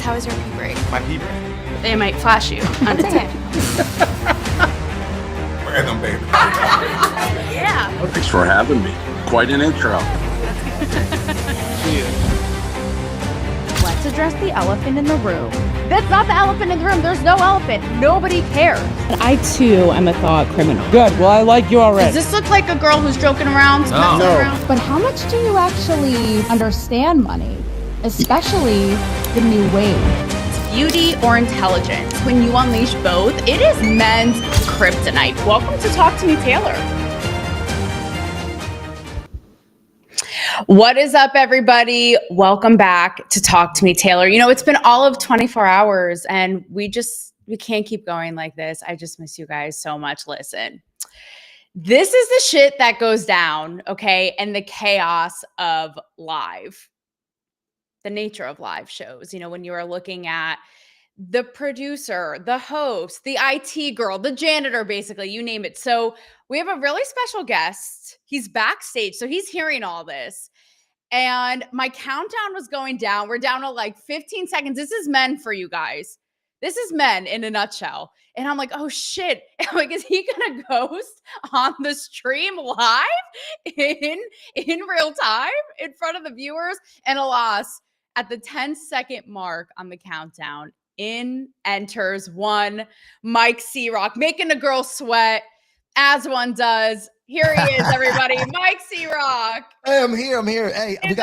how was your pee break? My pee break? They might flash you undetected. Random, baby. Yeah. Thanks for having me. Quite an intro. Let's address the elephant in the room. That's not the elephant in the room. There's no elephant. Nobody cares. I too am a thought criminal. Good. Well, I like you already. Does this look like a girl who's joking around? No. But how much do you actually understand money? Especially the new wave. Beauty or intelligence? When you unleash both, it is men's kryptonite. Welcome to Talk to Me, Taylor. What is up, everybody? Welcome back to Talk to Me, Taylor. You know, it's been all of 24 hours and we can't keep going like this. I just miss you guys so much. Listen, this is the shit that goes down, okay? And the chaos of live, the nature of live shows. You know, when you are looking at the producer, the host, the IT girl, the janitor, basically, you name it. So we have a really special guest. He's backstage, so he's hearing all this. And my countdown was going down. We're down to like 15 seconds. This is men for you guys. This is men in a nutshell. And I'm like, oh shit. I'm like, is he gonna ghost on the stream live in real time in front of the viewers? And alas, at the 10-second mark on the countdown, in enters one Mike C-Rock, making a girl sweat as one does. Here he is, everybody. Mike C-Rock. Hey, I'm here. Hey, In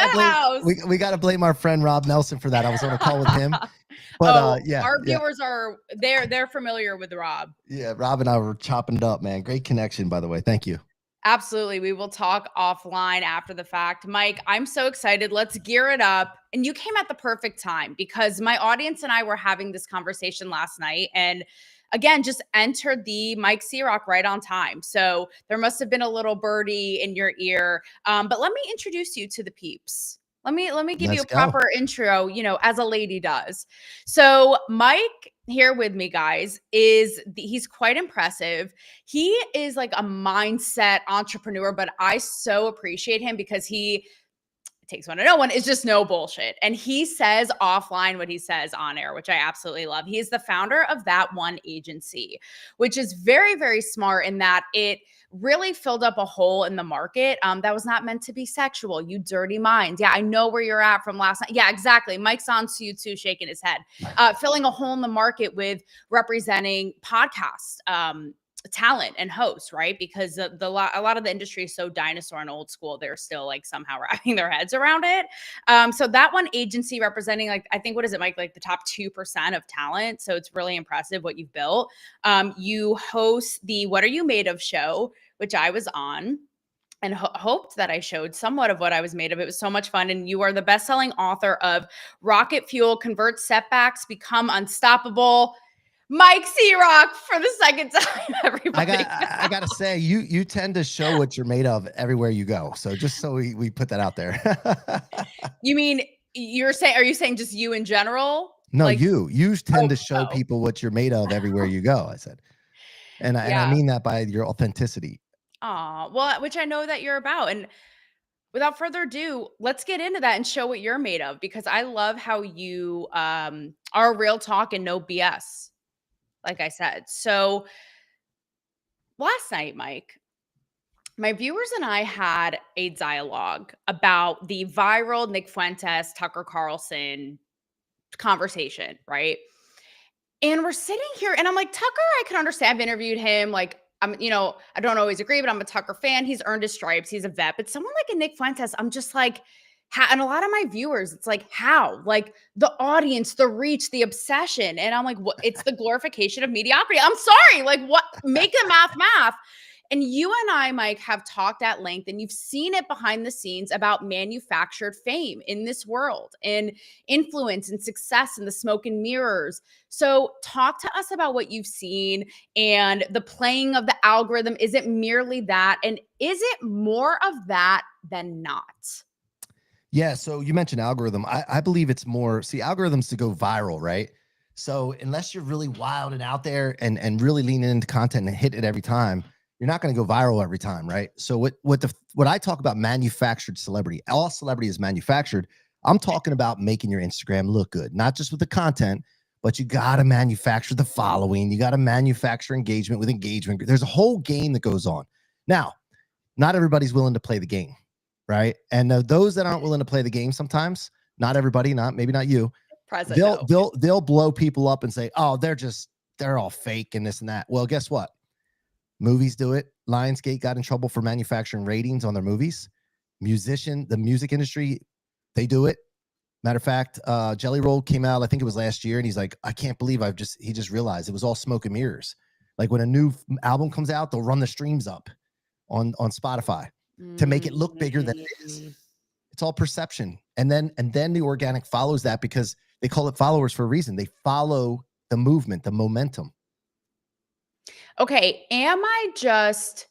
we gotta blame our friend Rob Nelson for that. I was on a call with him. But our viewers are they're familiar with Rob. Yeah, Rob and I were chopping it up, man. Great connection, by the way. Thank you. Absolutely. We will talk offline after the fact. Mike, I'm so excited. Let's gear it up. And you came at the perfect time because my audience and I were having this conversation last night. And again, just entered the Mike C-Rock right on time. So there must have been a little birdie in your ear. But let me introduce you to the peeps. Let me give you a proper intro, you know, as a lady does. So Mike here with me, guys, he's quite impressive. He is like a mindset entrepreneur, but I so appreciate him because he takes one to know one. It's just no bullshit. And he says offline what he says on air, which I absolutely love. He is the founder of That One Agency, which is very, very smart in that it really filled up a hole in the market that was not meant to be sexual. You dirty mind. Yeah, I know where you're at from last night. Yeah, exactly. Mike's on to you too, shaking his head. Filling a hole in the market with representing podcast talent and hosts, right? Because a lot of the industry is so dinosaur and old school, they're still like somehow wrapping their heads around it. So That One Agency representing like, I think, what is it, Mike? Like the top 2% of talent. So it's really impressive what you've built. You host the What Are You Made Of show, which I was on and hoped that I showed somewhat of what I was made of. It was so much fun. And you are the best-selling author of Rocket Fuel, Convert Setbacks, Become Unstoppable. Mike C-Rock for the second time, everybody. I gotta say, you tend to show what you're made of everywhere you go. So just so we put that out there. You mean are you saying just you in general? No, like, you tend to show people what you're made of everywhere you go, I said. And I mean that by your authenticity. Well, which I know that you're about. And without further ado, let's get into that and show what you're made of, because I love how you are real talk and no BS. Like I said. So last night, Mike, my viewers and I had a dialogue about the viral Nick Fuentes, Tucker Carlson conversation, right? And we're sitting here and I'm like, Tucker, I can understand. I've interviewed him. Like, I don't always agree, but I'm a Tucker fan. He's earned his stripes. He's a vet. But someone like a Nick Fuentes, I'm just like, and a lot of my viewers, it's like, how? Like the audience, the reach, the obsession. And I'm like, what? It's the glorification of mediocrity. I'm sorry. Like, what? Make the math. And you and I, Mike, have talked at length, and you've seen it behind the scenes about manufactured fame in this world and influence and success and the smoke and mirrors. So talk to us about what you've seen and the playing of the algorithm. Is it merely that? And is it more of that than not? Yeah, so you mentioned algorithm. I believe it's more, algorithms to go viral, right? So unless you're really wild and out there and really leaning into content and hit it every time, you're not going to go viral every time, right? So what I talk about manufactured celebrity, all celebrity is manufactured. I'm talking about making your Instagram look good, not just with the content, but you got to manufacture the following. You got to manufacture engagement with engagement. There's a whole game that goes on. Now, not everybody's willing to play the game, right? And those that aren't willing to play the game sometimes, not everybody, maybe not you, Present, they'll blow people up and say, oh, they're all fake and this and that. Well, guess what? Movies do it. Lionsgate got in trouble for manufacturing ratings on their movies. The music industry, they do it. Matter of fact, Jelly Roll came out, I think it was last year, and he's like, I can't believe he just realized it was all smoke and mirrors. Like when a new album comes out, they'll run the streams up on Spotify to make it look bigger than it is. It's all perception. And then the organic follows that because they call it followers for a reason. They follow the movement, the momentum. Okay, am I just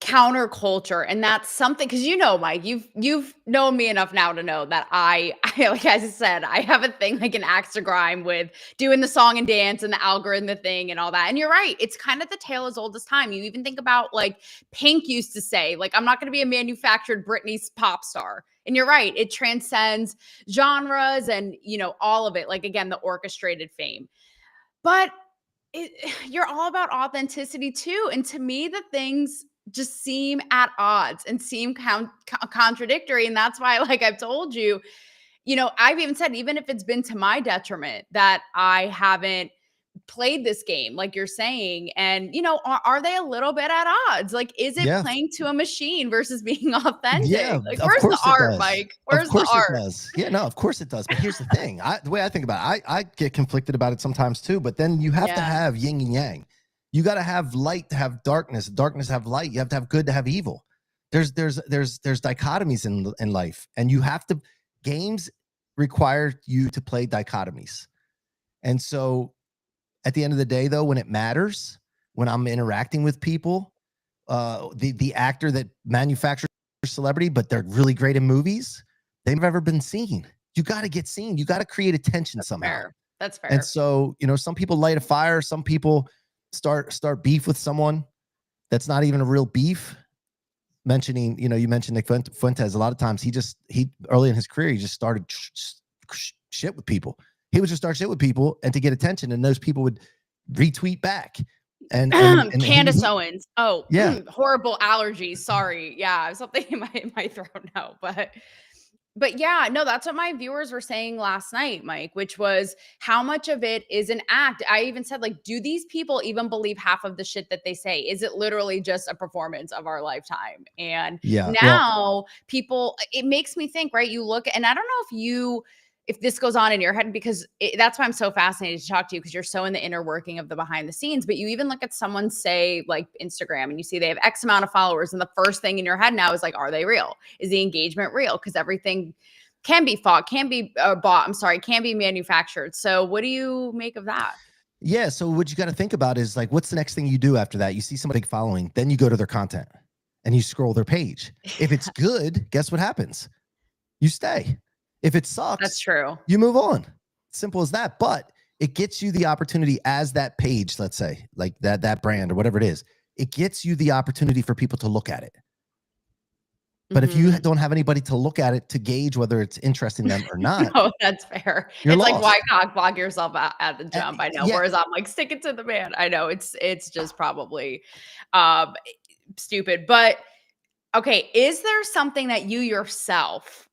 counterculture? And that's something, because Mike, you've known me enough now to know that I like, as I said, I have a thing like an axe to grind with doing the song and dance and the algorithm thing and all that. And you're right, it's kind of the tale as old as time. You even think about like Pink used to say, like, I'm not going to be a manufactured Britney's pop star. And you're right, it transcends genres and all of it. Like, again, the orchestrated fame. But you're all about authenticity too. And to me, the things just seem at odds and seem contradictory. And that's why, like I've told you, I've even said, even if it's been to my detriment that I haven't played this game, like you're saying, and are they a little bit at odds? Like, is it playing to a machine versus being authentic? Yeah, like, of where's course the it art, does. Mike? Where's Of course the art? It does. Yeah, no, of course it does. But here's the thing. The way I think about it, I get conflicted about it sometimes too, but then you have to have yin and yang. You got to have light to have darkness to have light. You have to have good to have evil. There's dichotomies in life, and you have to. Games require you to play dichotomies, and so at the end of the day, though, when it matters, when I'm interacting with people, the actor that manufactures celebrity, but they're really great in movies, they've never been seen. You got to get seen. You got to create attention somehow. Fair. That's fair. And so, some people light a fire. Some people start beef with someone that's not even a real beef. Mentioning, you mentioned Nick Fuentes. A lot of times he early in his career, he just started shit with people. He would just start shit with people and to get attention, and those people would retweet back. And Candace Owens. Oh, yeah. Horrible allergies. Sorry. Yeah, something in my throat now. But yeah, no, that's what my viewers were saying last night, Mike, which was how much of it is an act. I even said, like, do these people even believe half of the shit that they say? Is it literally just a performance of our lifetime? And now people, it makes me think, right? You look, and I don't know if this goes on in your head, because that's why I'm so fascinated to talk to you, because you're so in the inner working of the behind the scenes. But you even look at someone, say, like Instagram, and you see they have X amount of followers, and the first thing in your head now is like, are they real? Is the engagement real? Because everything can be bought, can be manufactured. So what do you make of that? Yeah, so what you got to think about is, like, what's the next thing you do after that? You see somebody following, then you go to their content and you scroll their page. If it's good, guess what happens? You stay. If it sucks, that's true. You move on. Simple as that. But it gets you the opportunity as that page, let's say, like that brand or whatever it is. It gets you the opportunity for people to look at it. But if you don't have anybody to look at it to gauge whether it's interesting them or not, no, that's fair. It's lost. Like, why cock block yourself at the jump? I know. Yeah. Whereas I'm like, stick it to the man. I know it's just probably stupid. But okay, is there something that you yourself,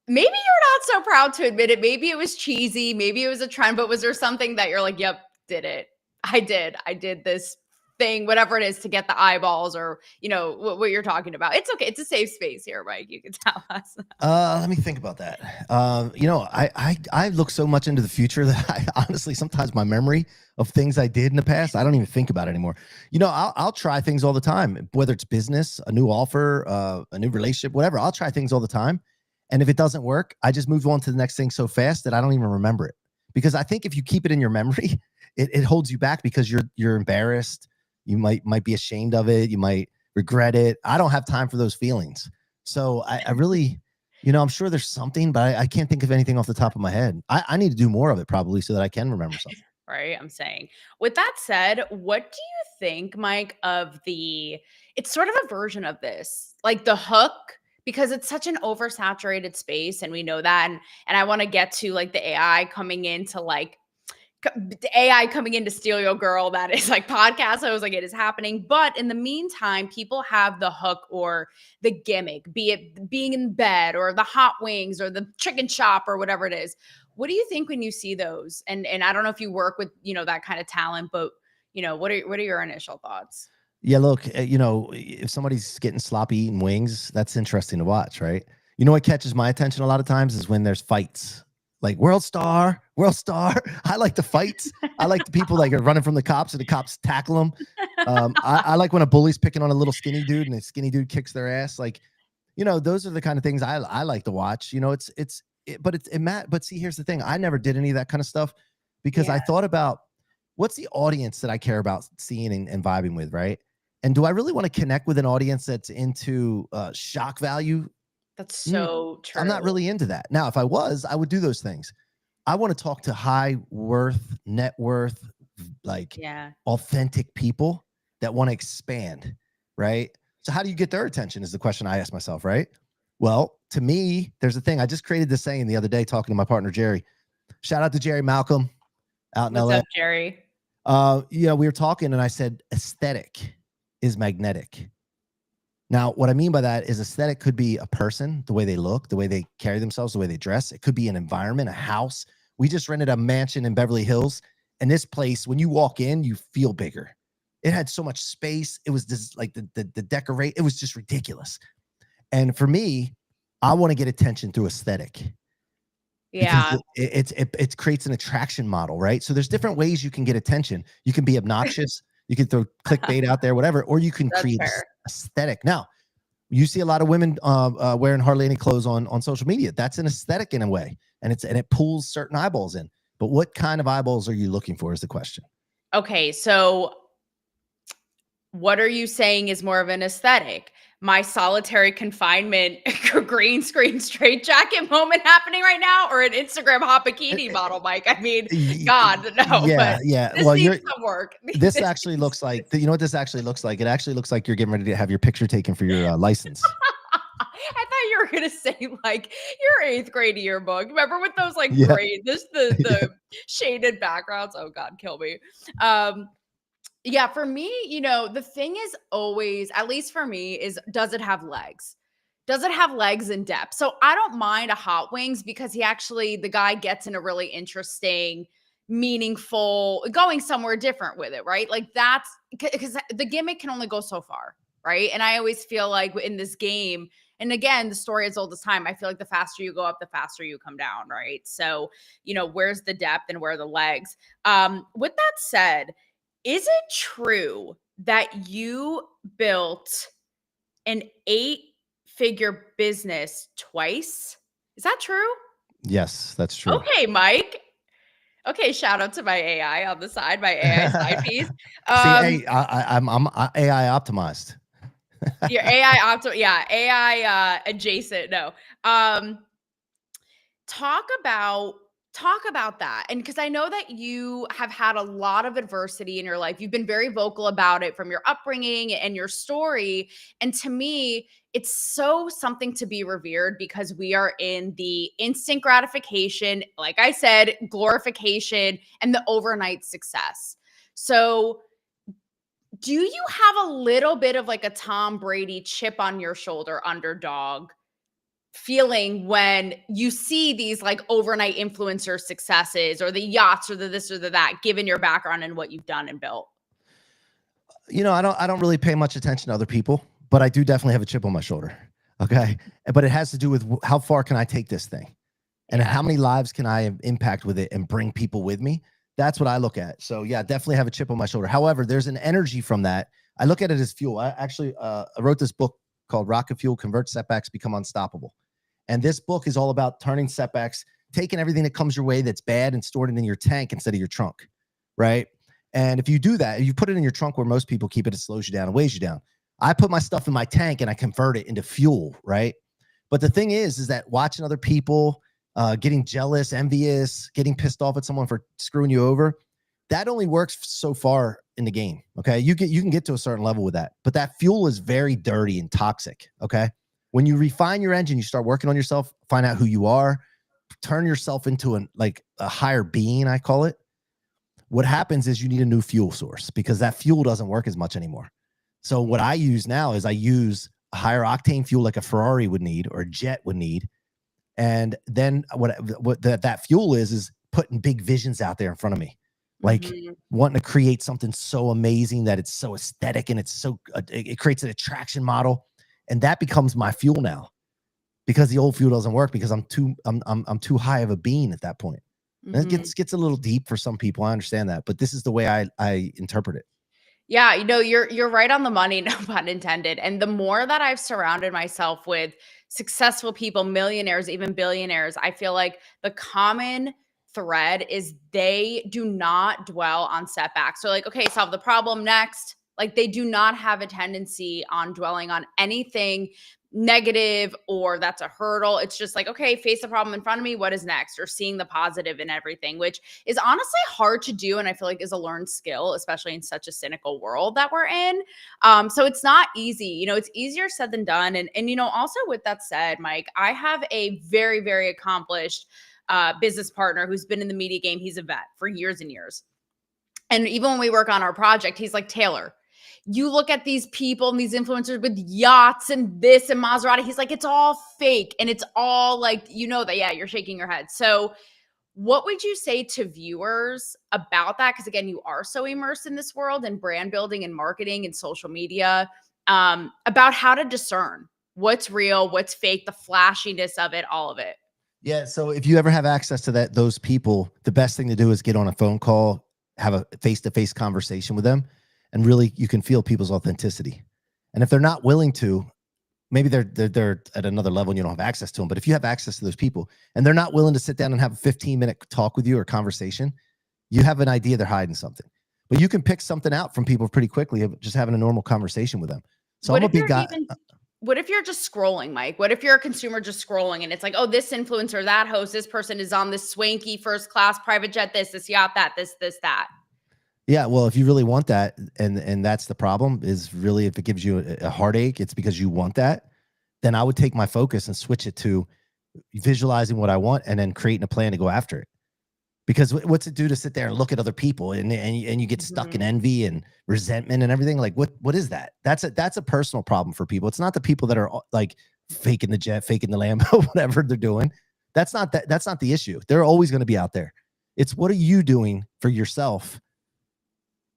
maybe you're not so proud to admit it, maybe it was cheesy, maybe it was a trend, but was there something that you're like, yep, did it? I did this thing, whatever it is, to get the eyeballs, or what you're talking about. It's okay. It's a safe space here, Mike. You can tell us. Let me think about that. I look so much into the future that I honestly, sometimes my memory of things I did in the past, I don't even think about it anymore. I'll try things all the time, whether it's business, a new offer, a new relationship, whatever. I'll try things all the time. And if it doesn't work, I just move on to the next thing so fast that I don't even remember it. Because I think if you keep it in your memory, it holds you back, because you're embarrassed. You might be ashamed of it. You might regret it. I don't have time for those feelings. So I really, I'm sure there's something, but I can't think of anything off the top of my head. I need to do more of it probably so that I can remember something. Right. I'm saying, with that said, what do you think, Mike, of it's sort of a version of this, like the hook because it's such an oversaturated space, and we know that. And I want to get to like the AI coming into like the AI coming in to steal your girl. That is like podcast. I was like, it is happening. But in the meantime, people have the hook or the gimmick, be it being in bed or the hot wings or the chicken shop or whatever it is. What do you think when you see those? And I don't know if you work with, that kind of talent, but what are your initial thoughts? Yeah, look, if somebody's getting sloppy eating wings, that's interesting to watch, right? You know what catches my attention a lot of times is when there's fights. Like world star. I like the fights. I like the people like are running from the cops and the cops tackle them. I like when a bully's picking on a little skinny dude and the skinny dude kicks their ass. Like, those are the kind of things I like to watch. But see, here's the thing. I never did any of that kind of stuff because I thought about what's the audience that I care about seeing and vibing with, right? And do I really want to connect with an audience that's into shock value? That's so true. I'm not really into that. Now, if I was, I would do those things. I want to talk to high worth, net worth, like authentic people that want to expand, right? So how do you get their attention is the question I ask myself, right? Well, to me, there's a thing. I just created this saying the other day talking to my partner, Jerry. Shout out to Jerry Malcolm out in LA. What's up, Jerry? We were talking and I said, aesthetic is magnetic. Now, what I mean by that is aesthetic could be a person, the way they look, the way they carry themselves, the way they dress. It could be an environment, a house. We just rented a mansion in Beverly Hills. And this place, when you walk in, you feel bigger. It had so much space. It was just like the decorate. It was just ridiculous. And for me, I want to get attention through aesthetic. Yeah. It creates an attraction model, right? So there's different ways you can get attention. You can be obnoxious. You can throw clickbait out there, whatever, or you can create aesthetic. Now, you see a lot of women wearing hardly any clothes on social media. That's an aesthetic in a way, and it pulls certain eyeballs in. But what kind of eyeballs are you looking for is the question. Okay, so what are you saying is more of an aesthetic? My solitary confinement green screen straight jacket moment happening right now, or an Instagram hot bikini model, Mike? I mean, God, no. Yeah, but yeah. This needs some work. This actually looks like, you know what this actually looks like? It actually looks like you're getting ready to have your picture taken for your license. I thought you were gonna say like your 8th grade yearbook. Remember with those like great, the shaded backgrounds. Oh God, kill me. Yeah, for me, the thing is always, at least for me, is does it have legs? Does it have legs and depth? So I don't mind a hot wings because the guy gets in a really interesting, meaningful, going somewhere different with it, right? Like that's because the gimmick can only go so far, right? And I always feel like in this game, and again, the story is old as time. I feel like the faster you go up, the faster you come down, right? So, where's the depth and where are the legs? With that said, is it true that you built an 8-figure business twice? Is that true? Yes, that's true. Okay, Mike. Okay, shout out to my AI on the side, my AI side piece. See, I'm AI optimized. Your AI AI adjacent. No. Talk about that. And because I know that you have had a lot of adversity in your life. You've been very vocal about it from your upbringing and your story. And to me, it's so something to be revered because we are in the instant gratification, like I said, glorification and the overnight success. So do you have a little bit of like a Tom Brady chip on your shoulder, underdog feeling when you see these like overnight influencer successes or the yachts or the this or the that, given your background and what you've done and built? I don't really pay much attention to other people, but I do definitely have a chip on my shoulder. Okay. But it has to do with how far can I take this thing and how many lives can I impact with it and bring people with me? That's what I look at. So yeah, definitely have a chip on my shoulder. However, there's an energy from that. I look at it as fuel. I actually I wrote this book called Rocket Fuel, Convert Setbacks, Become Unstoppable. And this book is all about turning setbacks, taking everything that comes your way that's bad and stored it in your tank instead of your trunk, right? And if you do that, if you put it in your trunk where most people keep it, it slows you down and weighs you down. I put my stuff in my tank and I convert it into fuel, right? But the thing is that watching other people getting jealous, envious, getting pissed off at someone for screwing you over, that only works so far in the game, okay? You can get to a certain level with that, but that fuel is very dirty and toxic, okay? When you refine your engine, you start working on yourself, find out who you are, turn yourself into a higher being, I call it. What happens is you need a new fuel source because that fuel doesn't work as much anymore. So what I use now is I use a higher octane fuel like a Ferrari would need or a jet would need. And then what that fuel is putting big visions out there in front of me, like wanting to create something so amazing that it's so aesthetic and it's so it creates an attraction model, and that becomes my fuel now, because the old fuel doesn't work because I'm too high of a being at that point. And it gets a little deep for some people. I understand that, but this is the way I interpret it. Yeah, you're right on the money, no pun intended. And the more that I've surrounded myself with successful people, millionaires, even billionaires, I feel like the common thread is they do not dwell on setbacks. So like, okay, solve the problem next. Like they do not have a tendency on dwelling on anything negative or that's a hurdle. It's just like, okay, face the problem in front of me. What is next? Or seeing the positive in everything, which is honestly hard to do. And I feel like is a learned skill, especially in such a cynical world that we're in. So it's not easy. It's easier said than done. And also with that said, Mike, I have a very, very accomplished business partner who's been in the media game. He's a vet for years and years. And even when we work on our project, he's like, Taylor, you look at these people and these influencers with yachts and this and Maserati. He's like, it's all fake. And it's all like, that, yeah, you're shaking your head. So what would you say to viewers about that? Because again, you are so immersed in this world and brand building and marketing and social media, about how to discern what's real, what's fake, the flashiness of it, all of it. Yeah. So if you ever have access to those people, the best thing to do is get on a phone call, have a face-to-face conversation with them. And really, you can feel people's authenticity. And if they're not willing to, maybe they're at another level and you don't have access to them. But if you have access to those people and they're not willing to sit down and have a 15-minute talk with you or conversation, you have an idea they're hiding something. But you can pick something out from people pretty quickly of just having a normal conversation with them. So I'm a big guy. What if you're just scrolling, Mike? What if you're a consumer just scrolling and it's like, oh, this influencer, that host, this person is on this swanky first class private jet, this yacht, that, this, that. Yeah, well, if you really want that, and that's the problem, is really if it gives you a heartache, it's because you want that, then I would take my focus and switch it to visualizing what I want and then creating a plan to go after it. Because what's it do to sit there and look at other people and you get stuck in envy and resentment and everything? Like what is that? That's a personal problem for people. It's not the people that are like faking the jet, faking the Lambo, whatever they're doing. That's not the issue. They're always going to be out there. It's what are you doing for yourself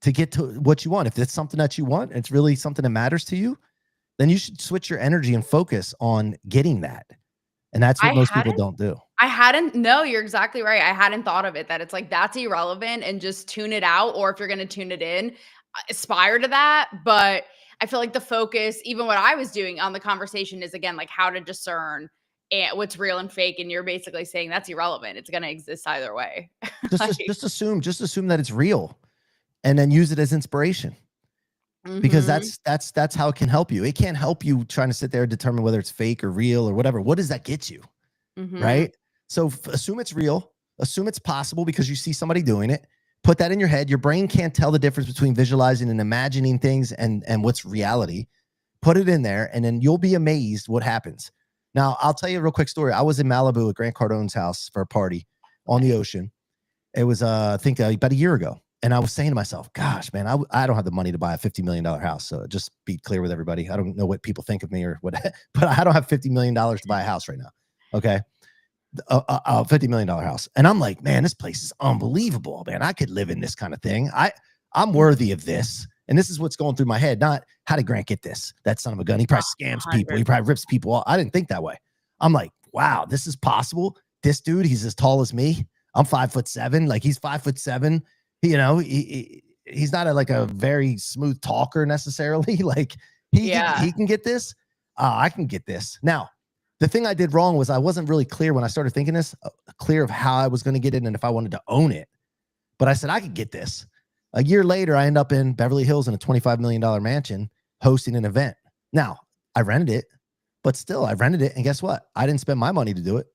to get to what you want? If it's something that you want, it's really something that matters to you, then you should switch your energy and focus on getting that. And that's what most people don't do. No, you're exactly right. I hadn't thought of it that it's like, that's irrelevant and just tune it out. Or if you're going to tune it in, aspire to that. But I feel like the focus, even what I was doing on the conversation is again, like how to discern what's real and fake. And you're basically saying that's irrelevant. It's going to exist either way. Just assume that it's real. And then use it as inspiration, because that's how it can help you. It can't help you trying to sit there and determine whether it's fake or real or whatever. What does that get you? Right? So assume it's real, assume it's possible because you see somebody doing it. Put that in your head. Your brain can't tell the difference between visualizing and imagining things and what's reality. Put it in there and then you'll be amazed what happens. Now, I'll tell you a real quick story. I was in Malibu at Grant Cardone's house for a party on the ocean. It was, I think, about a year ago. And I was saying to myself, gosh, man, I don't have the money to buy a $50 million house. So just be clear with everybody. I don't know what people think of me or what, but I don't have $50 million to buy a house right now. Okay. A $50 million house. And I'm like, man, this place is unbelievable, man. I could live in this kind of thing. I'm worthy of this. And this is what's going through my head. Not how did Grant get this? That son of a gun. He probably scams people. He probably rips people off. I didn't think that way. I'm like, wow, this is possible. This dude, he's as tall as me. I'm 5'7". Like he's 5'7". He's not a very smooth talker necessarily. Like he can get this. I can get this. Now, the thing I did wrong was I wasn't really clear when I started thinking this, clear of how I was going to get it and if I wanted to own it. But I said, I could get this. A year later, I end up in Beverly Hills in a $25 million mansion hosting an event. Now, I rented it, but still I rented it. And guess what? I didn't spend my money to do it.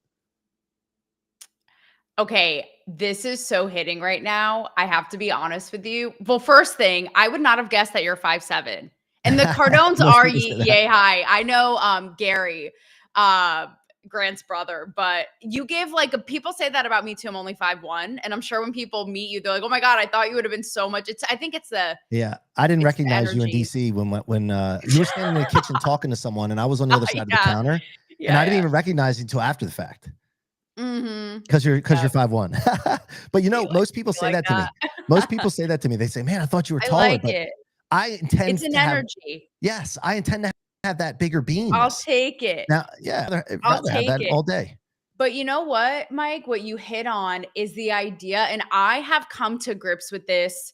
Okay, this is so hitting right now. I have to be honest with you. Well, first thing, I would not have guessed that you're 5'7". And the Cardones Most are people say that. yay high. I know Gary, Grant's brother, but you give like people say that about me too. I'm only 5'1", and I'm sure when people meet you, they're like, "Oh my god, I thought you would have been so much." I think it's the Yeah, I didn't it's the recognize you in energy. DC when you were standing in the kitchen talking to someone, and I was on the other side of the Yeah, counter, and I yeah, didn't yeah. even recognize you until after the fact Mm-hmm. because you're Yep. 5'1". But You like most people you say like that to me. that? Most people say that to me. They say, "Man, I thought you were I taller," like but it. I intend It's an to have. energy. Yes, I intend to have that bigger I'll beingness. take it. Now, yeah, I'd I'll rather have take that it. all day. But you know what, Mike? What you hit on is the idea, and I have come to grips with this,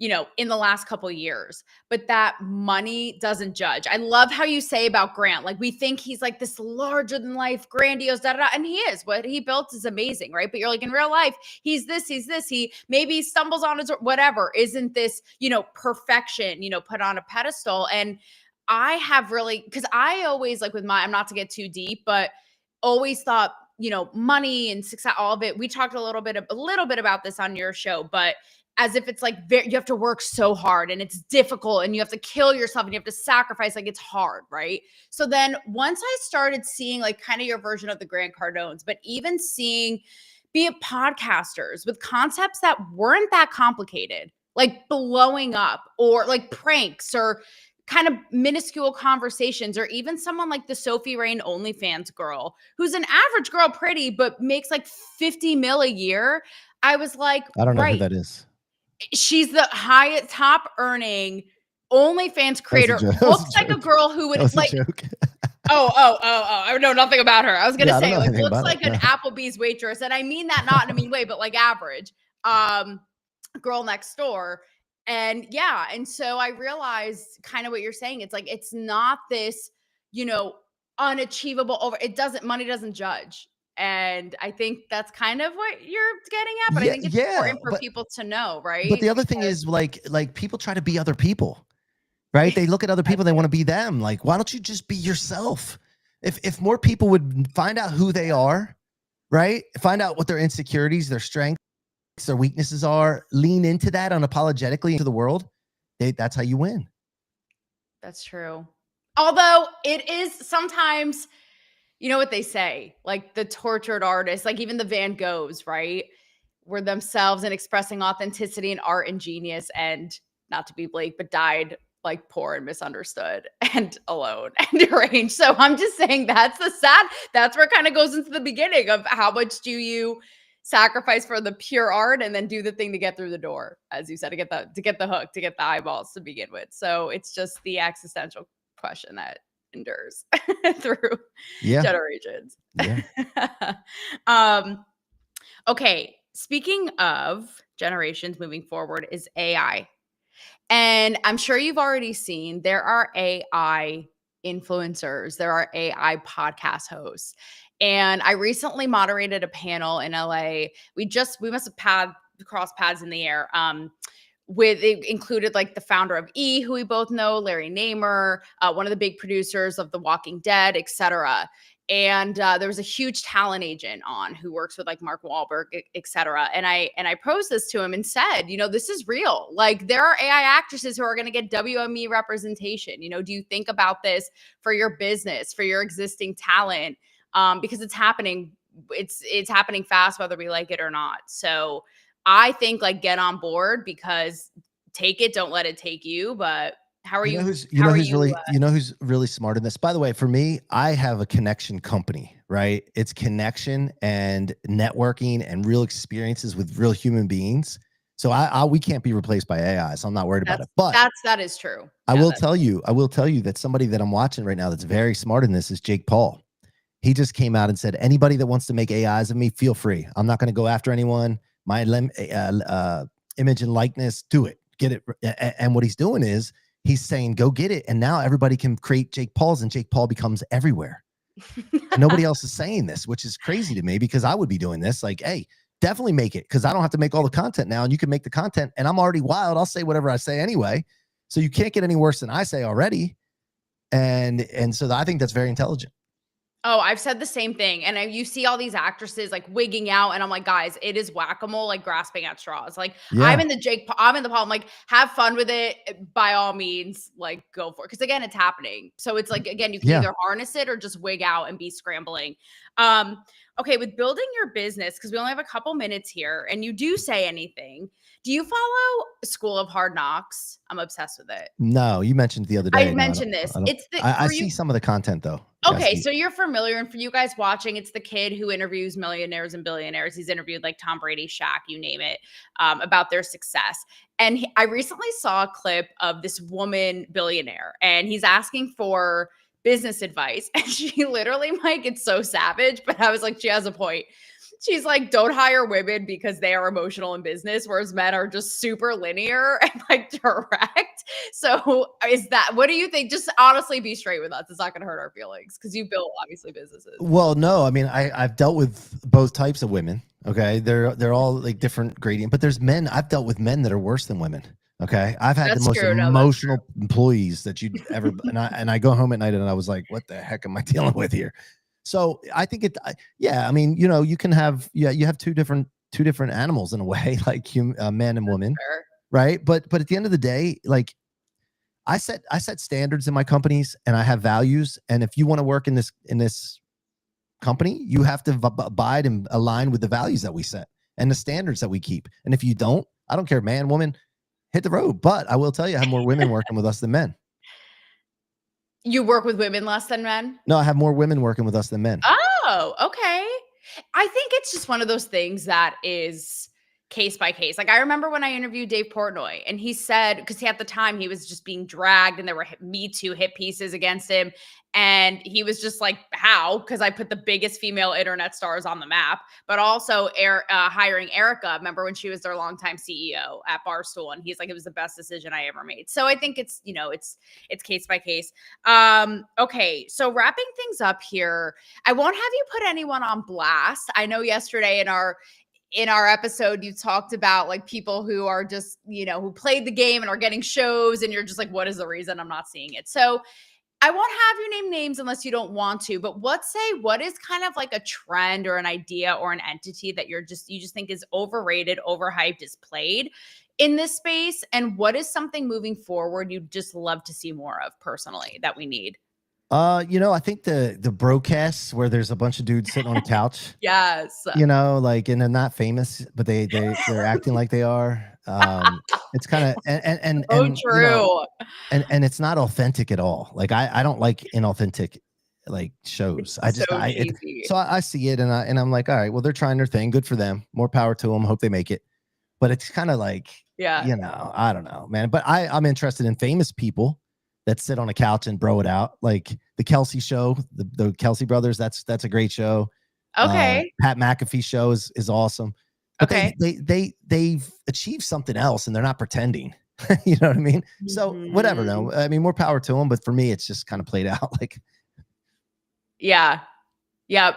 in the last couple of years, but that money doesn't judge. I love how you say about Grant. Like, we think he's like this larger than life, grandiose, da da da. And he is. What he built is amazing, right? But you're like, in real life, he's this, he's this. He maybe stumbles on his whatever. Isn't this, perfection, put on a pedestal? And I have really, because I always like with I'm not to get too deep, but always thought, money and success, all of it. We talked a little bit about this on your show, but as if it's like you have to work so hard and it's difficult and you have to kill yourself and you have to sacrifice, like it's hard, right? So then once I started seeing like kind of your version of the Grant Cardones, but even seeing be it podcasters with concepts that weren't that complicated, like blowing up or like pranks or kind of minuscule conversations, or even someone like the Sophie Rain OnlyFans girl, who's an average girl, pretty, but makes like 50 mil a year. I was like, I don't know who right. that is. She's the highest top earning OnlyFans That was a creator. joke. That was Looks a like a joke. girl who That would was a like, joke. oh. I know nothing about her. I was gonna Yeah, I don't say, know like, anything looks about it. like an No. Applebee's waitress. And I mean that not in a mean way, but like average. Girl next door. And yeah, and so I realized kind of what you're saying. It's like it's not this, you know, unachievable over money doesn't judge. And I think that's kind of what you're getting at, but I Yeah, think it's yeah, important for people to know, but right? the other thing is like people try to be other people, right? They look at other people, they want to be them. Like, why don't you just be yourself? If more people would find out who they are, right? Find out what their insecurities, their strengths, their weaknesses are, lean into that unapologetically into the world, that's how you win. That's true. Although it is sometimes, you know what they say, like the tortured artists, like even the Van Goghs, right? Were themselves and expressing authenticity and art and genius, and not to be Blake, but died like poor and misunderstood and alone and deranged. So I'm just saying that's where it kind of goes into the beginning of how much do you sacrifice for the pure art and then do the thing to get through the door, as you said, to get the hook, to get the eyeballs to begin with. So it's just the existential question that endures through Yeah. generations. Yeah. Okay, speaking of generations moving forward is AI. And I'm sure you've already seen there are AI influencers, there are AI podcast hosts. And I recently moderated a panel in LA. We must have crossed paths in the air. With it included like the founder of who we both know, Larry Namer, one of the big producers of The Walking Dead, etc. And there was a huge talent agent on who works with like Mark Wahlberg, et cetera. And I posed this to him and said, this is real. Like there are AI actresses who are going to get WME representation. Do you think about this for your business, for your existing talent? Because it's happening. It's happening fast, whether we like it or not. So I think like get on board, because take it, don't let it take you. But how are you? Who's really smart in this? By the way, for me, I have a connection company, right? It's connection and networking and real experiences with real human beings. So we can't be replaced by AI. So I'm not worried about it. But that is true. I will tell you that somebody that I'm watching right now that's very smart in this is Jake Paul. He just came out and said, anybody that wants to make AIs of me, feel free. I'm not going to go after anyone. My image and likeness, do it, get it. And what he's doing is he's saying, go get it. And now everybody can create Jake Pauls and Jake Paul becomes everywhere. Nobody else is saying this, which is crazy to me, because I would be doing this. Like, hey, definitely make it, because I don't have to make all the content now, and you can make the content, and I'm already wild. I'll say whatever I say anyway. So you can't get any worse than I say already. And so I think that's very intelligent. Oh, I've said the same thing. And you see all these actresses like wigging out, and I'm like, guys, it is whack-a-mole, like grasping at straws. Like Yeah. I'm in the Paul. I'm like, have fun with it by all means, like go for it. Cause again, it's happening. So it's like, again, you can Yeah. either harness it or just wig out and be scrambling. Um, okay, with building your business, because we only have a couple minutes here, and you do say anything. Do you follow School of Hard Knocks? I'm obsessed with it. No, you mentioned the other I day. No, mentioned this. I don't. It's the I for see you. some of the content though. Yeah, I Okay, see. so you're familiar, and for you guys watching, it's the kid who interviews millionaires and billionaires. He's interviewed like Tom Brady, Shaq, you name it, about their success. And I recently saw a clip of this woman billionaire, and he's asking for business advice. And she literally, Mike, it's so savage, but I was like, she has a point. She's like, don't hire women because they are emotional in business, whereas men are just super linear and like direct. So what do you think? Just honestly be straight with us. It's not going to hurt our feelings because you built obviously businesses. Well, no, I mean, I've dealt with both types of women. Okay, they're all like different gradient, but there's men. I've dealt with men that are worse than women. Okay, I've had That's the most true. No, that's emotional employees that you'd ever. And I go home at night and I was like, what the heck am I dealing with here? So I think yeah. I mean, you can have, you have two different animals in a way, like man and woman, fair. right? But at the end of the day, like I set standards in my companies, and I have values. And if you want to work in this company, you have to abide and align with the values that we set and the standards that we keep. And if you don't, I don't care, man, woman, hit the road. But I will tell you, I have more women working with us than men. You work with women less than men? No, I have more women working with us than men. Oh, okay. I think it's just one of those things that is case by case. Like I remember when I interviewed Dave Portnoy, and he said, because at the time he was just being dragged and there were Me Too hit pieces against him. And he was just like, how? Because I put the biggest female internet stars on the map, but also hiring Erica. Remember when she was their longtime CEO at Barstool? And he's like, it was the best decision I ever made. So I think it's case by case. Okay. So wrapping things up here, I won't have you put anyone on blast. I know yesterday in our episode, you talked about like people who are just, who played the game and are getting shows, and you're just like, what is the reason I'm not seeing it? So I won't have you name names unless you don't want to, but what is kind of like a trend or an idea or an entity that you just think is overrated, overhyped, is played in this space? And what is something moving forward you'd just love to see more of personally that we need? I think the broadcasts where there's a bunch of dudes sitting on a couch. Yes. Like, and they're not famous, but they're acting like they are. It's kind of and true. And it's not authentic at all. Like I don't like inauthentic like shows. So I see it and I'm like, all right, well, they're trying their thing. Good for them. More power to them. Hope they make it. But it's kind of like, yeah, I don't know, man. But I'm interested in famous people that sit on a couch and bro it out, like the Kelsey show, the Kelsey brothers. That's a great show. Okay. Pat McAfee show is awesome. But okay. they've achieved something else, and they're not pretending. You know what I mean? Mm-hmm. So whatever. No, I mean, more power to them. But for me, it's just kind of played out. Like, yeah, yep.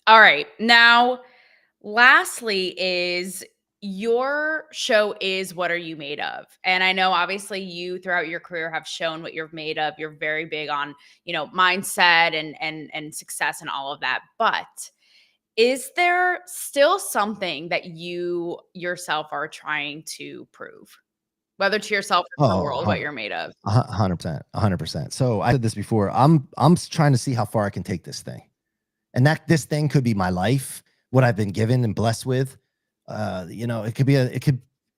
All right. Now, lastly, is your show is What Are You Made Of? And I know obviously you throughout your career have shown what you're made of. You're very big on, mindset and success and all of that. But is there still something that you yourself are trying to prove, whether to yourself or to the world, what you're made of? 100%. So I said this before. I'm trying to see how far I can take this thing, and that this thing could be my life, what I've been given and blessed with. It could be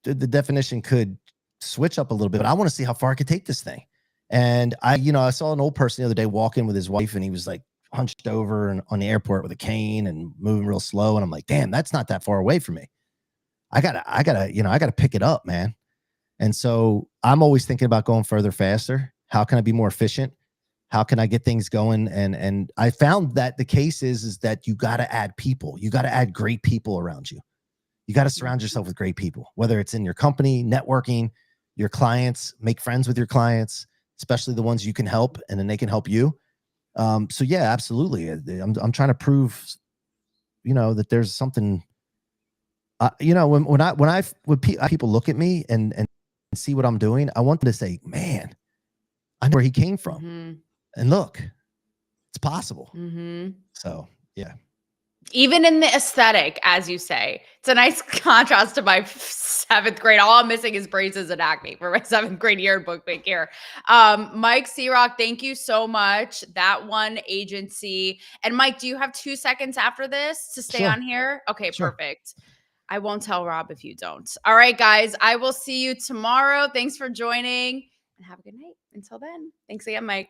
the definition could switch up a little bit, but I want to see how far I could take this thing. And I saw an old person the other day walk in with his wife, and he was like hunched over and on the airport with a cane and moving real slow. And I'm like, damn, that's not that far away from me. I gotta pick it up, man. And so I'm always thinking about going further, faster. How can I be more efficient? How can I get things going? And I found that the case is that you got to add people. You got to add great people around you. You got to surround yourself with great people, whether it's in your company, networking, your clients, make friends with your clients, especially the ones you can help, and then they can help you. So yeah, absolutely. I'm trying to prove, that there's something, when people look at me and see what I'm doing, I want them to say, man, I know where he came from. Mm-hmm. And look, it's possible. Mm-hmm. So yeah. Even in the aesthetic, as you say, it's a nice contrast to my 7th grade. All I'm missing is braces and acne for my 7th grade year in bookbank here. Mike Searock, thank you so much. That one agency. And Mike, do you have 2 seconds after this to stay Sure. on here? Okay, Sure. perfect. I won't tell Rob if you don't. All right, guys, I will see you tomorrow. Thanks for joining and have a good night. Until then, thanks again, Mike.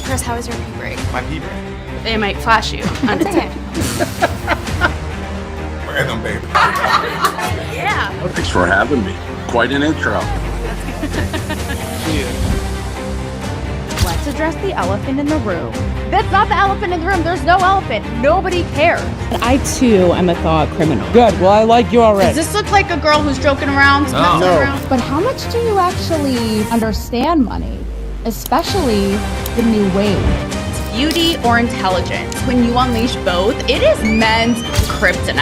Chris, how was your pee break? My pee break. They might flash you undetected. Random baby. Yeah. Thanks for having me. Quite an intro. Let's address the elephant in the room. That's not the elephant in the room. There's no elephant. Nobody cares. I too am a thought criminal. Good. Well, I like you already. Does this look like a girl who's joking around? Messing No. around? But how much do you actually understand money? Especially the new wave. Beauty or intelligence? When you unleash both, it is men's kryptonite.